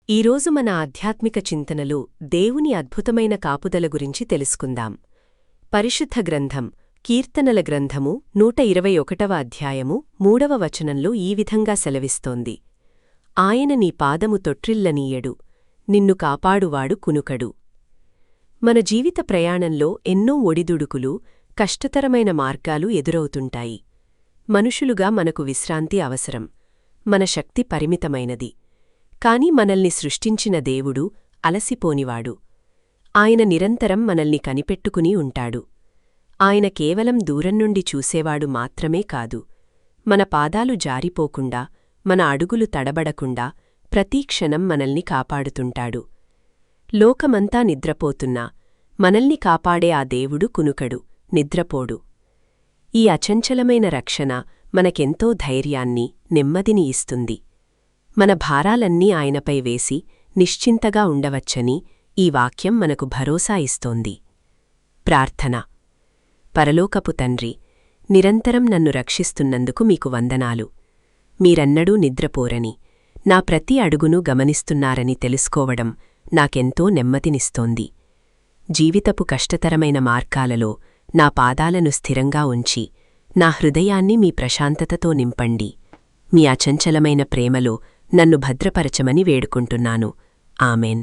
ఈరోజు మన ఆధ్యాత్మిక చింతనలో దేవుని అద్భుతమైన కాపుదల గురించి తెలుసుకుందాం. పరిశుద్ధ గ్రంథం కీర్తనల గ్రంథము 121వ అధ్యాయము 3వ వచనంలో ఈ విధంగా సెలవిస్తోంది. ఆయన నీ పాదము తొట్రిల్లనీయడు, నిన్ను కాపాడువాడు కునుకడు. మన జీవిత ప్రయాణంలో ఎన్నో ఒడిదుడుకులు, కష్టతరమైన మార్గాలు ఎదురవుతుంటాయి. మనుషులుగా మనకు విశ్రాంతి అవసరం. మన శక్తి పరిమితమైనది. కాని మనల్ని సృష్టించిన దేవుడు అలసిపోనివాడు. ఆయన నిరంతరం మనల్ని కనిపెట్టుకుని ఉంటాడు. ఆయన కేవలం దూరం నుండి చూసేవాడు మాత్రమే కాదు, మన పాదాలు జారిపోకుండా, మన అడుగులు తడబడకుండా ప్రతీక్షణం మనల్ని కాపాడుతుంటాడు. లోకమంతా నిద్రపోతున్నా మనల్ని కాపాడే ఆ దేవుడు కునుకడు, నిద్రపోడు. ఈ అచంచలమైన రక్షణ మనకెంతో ధైర్యాన్ని, నెమ్మదిని ఇస్తుంది. మన భారాలన్నీ ఆయనపై వేసి నిశ్చింతగా ఉండవచ్చని ఈ వాక్యం మనకు భరోసా ఇస్తోంది. ప్రార్థన. పరలోకపు తండ్రి, నిరంతరం నన్ను రక్షిస్తున్నందుకు మీకు వందనాలు. మీరన్నడూ నిద్రపోరని, నా ప్రతి అడుగును గమనిస్తున్నారని తెలుసుకోవడం నాకెంతో నెమ్మదినిస్తోంది. జీవితపు కష్టతరమైన మార్గాలలో నా పాదాలను స్థిరంగా ఉంచి, నా హృదయాన్ని మీ ప్రశాంతతతో నింపండి. మీ అచంచలమైన ప్రేమలో నన్ను భద్రపరచమని వేడుకుంటున్నాను. ఆమెన్.